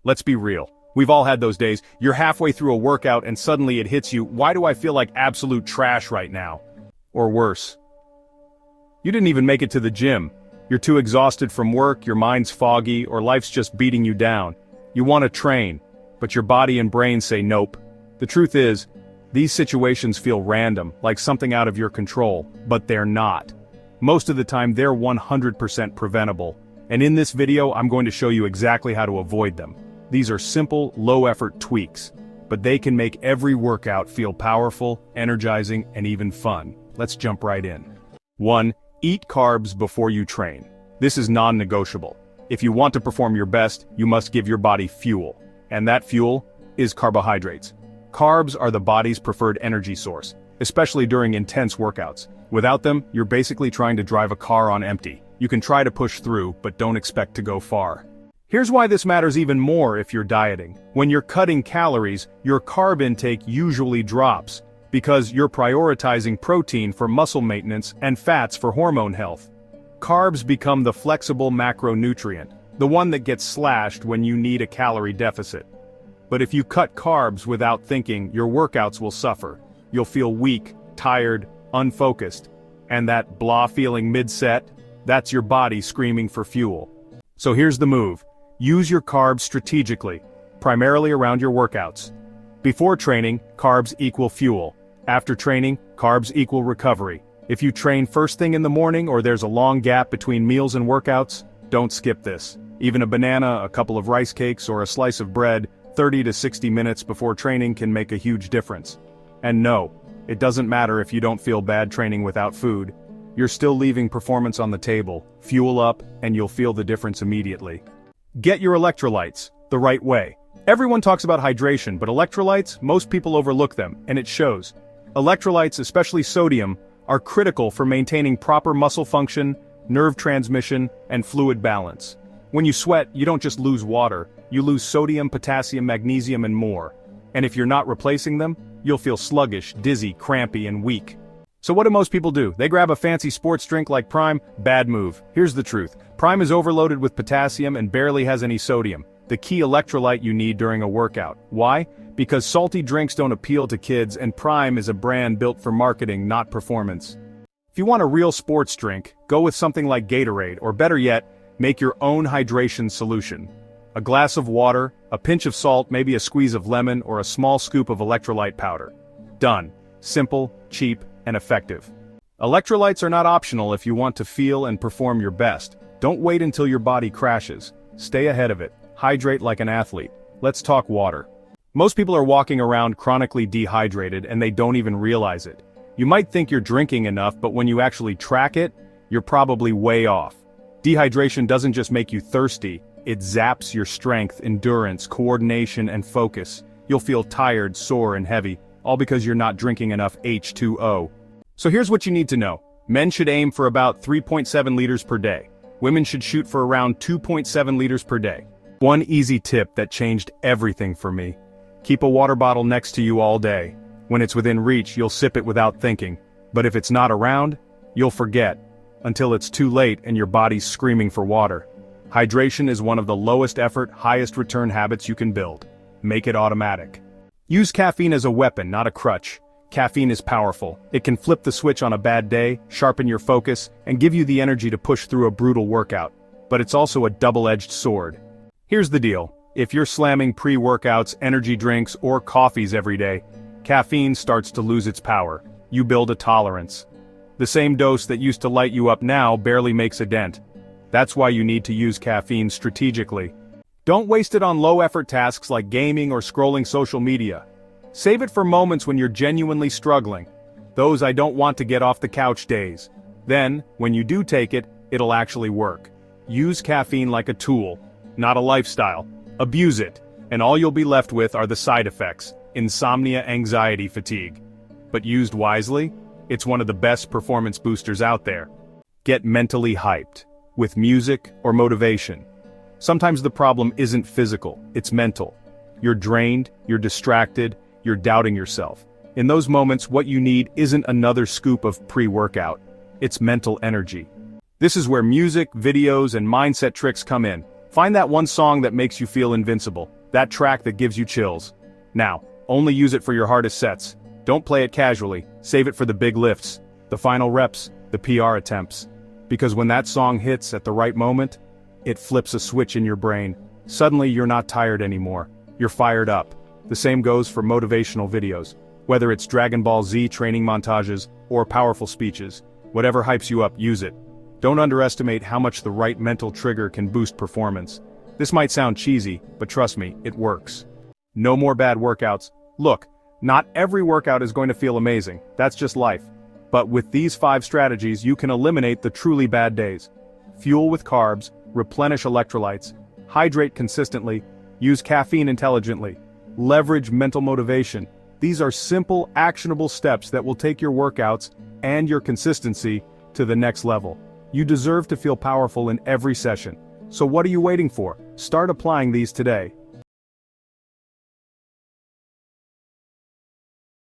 Let's be real. We've all had those days. You're halfway through a workout and suddenly it hits you, why do I feel like absolute trash right now? Or worse. You didn't even make it to the gym. You're too exhausted from work, your mind's foggy, or life's just beating you down. You want to train, but your body and brain say nope. The truth is, these situations feel random, like something out of your control, but they're not. Most of the time they're 100% preventable. And in this video I'm going to show you exactly how to avoid them. These are simple, low-effort tweaks, but they can make every workout feel powerful, energizing, and even fun. Let's jump right in. 1. Eat carbs before you train. This is non-negotiable. If you want to perform your best, you must give your body fuel. And that fuel is carbohydrates. Carbs are the body's preferred energy source, especially during intense workouts. Without them, you're basically trying to drive a car on empty. You can try to push through, but don't expect to go far. Here's why this matters even more if you're dieting. When you're cutting calories, your carb intake usually drops, because you're prioritizing protein for muscle maintenance and fats for hormone health. Carbs become the flexible macronutrient, the one that gets slashed when you need a calorie deficit. But if you cut carbs without thinking, your workouts will suffer. You'll feel weak, tired, unfocused. And that blah feeling mid-set, that's your body screaming for fuel. So here's the move. Use your carbs strategically, primarily around your workouts. Before training, carbs equal fuel. After training, carbs equal recovery. If you train first thing in the morning or there's a long gap between meals and workouts, don't skip this. Even a banana, a couple of rice cakes, or a slice of bread, 30 to 60 minutes before training can make a huge difference. And no, it doesn't matter if you don't feel bad training without food. You're still leaving performance on the table. Fuel up, and you'll feel the difference immediately. Get your electrolytes the right way. Everyone talks about hydration, but electrolytes, most people overlook them, and it shows. Electrolytes, especially sodium, are critical for maintaining proper muscle function, nerve transmission, and fluid balance. When you sweat, you don't just lose water, you lose sodium, potassium, magnesium, and more. And if you're not replacing them, you'll feel sluggish, dizzy, crampy, and weak. So what do most people do? They grab a fancy sports drink like Prime? Bad move. Here's the truth. Prime is overloaded with potassium and barely has any sodium, the key electrolyte you need during a workout. Why? Because salty drinks don't appeal to kids and Prime is a brand built for marketing, not performance. If you want a real sports drink, go with something like Gatorade, or better yet, make your own hydration solution. A glass of water, a pinch of salt, maybe a squeeze of lemon, or a small scoop of electrolyte powder. Done. Simple, cheap, and effective. Electrolytes are not optional if you want to feel and perform your best. Don't wait until your body crashes. Stay ahead of it. Hydrate like an athlete. Let's talk water. Most people are walking around chronically dehydrated and they don't even realize it. You might think you're drinking enough, but when you actually track it, you're probably way off. Dehydration doesn't just make you thirsty, it zaps your strength, endurance, coordination, and focus. You'll feel tired, sore, and heavy, all because you're not drinking enough H2O. So here's what you need to know. Men should aim for about 3.7 liters per day. Women should shoot for around 2.7 liters per day. One easy tip that changed everything for me. Keep a water bottle next to you all day. When it's within reach, you'll sip it without thinking. But if it's not around, you'll forget. Until it's too late and your body's screaming for water. Hydration is one of the lowest effort, highest return habits you can build. Make it automatic. Use caffeine as a weapon, not a crutch. Caffeine is powerful. It can flip the switch on a bad day, sharpen your focus, and give you the energy to push through a brutal workout. But it's also a double-edged sword. Here's the deal. If you're slamming pre-workouts, energy drinks, or coffees every day, caffeine starts to lose its power. You build a tolerance. The same dose that used to light you up now barely makes a dent. That's why you need to use caffeine strategically. Don't waste it on low-effort tasks like gaming or scrolling social media. Save it for moments when you're genuinely struggling. Those I don't want to get off the couch days. Then, when you do take it, it'll actually work. Use caffeine like a tool, not a lifestyle. Abuse it, and all you'll be left with are the side effects: insomnia, anxiety, fatigue. But used wisely, it's one of the best performance boosters out there. Get mentally hyped, with music or motivation. Sometimes the problem isn't physical, it's mental. You're drained, you're distracted, you're doubting yourself. In those moments, what you need isn't another scoop of pre-workout. It's mental energy. This is where music, videos, and mindset tricks come in. Find that one song that makes you feel invincible, that track that gives you chills. Now, only use it for your hardest sets. Don't play it casually, save it for the big lifts, the final reps, the PR attempts. Because when that song hits at the right moment, it flips a switch in your brain. Suddenly you're not tired anymore, you're fired up. The same goes for motivational videos. Whether it's Dragon Ball Z training montages or powerful speeches, whatever hypes you up, use it. Don't underestimate how much the right mental trigger can boost performance. This might sound cheesy, but trust me, it works. No more bad workouts. Look, not every workout is going to feel amazing, that's just life. But with these 5 strategies you can eliminate the truly bad days. Fuel with carbs, replenish electrolytes, hydrate consistently, use caffeine intelligently, leverage mental motivation. These are simple, actionable steps that will take your workouts and your consistency to the next level. You deserve to feel powerful in every session. So what are you waiting for? Start applying these today.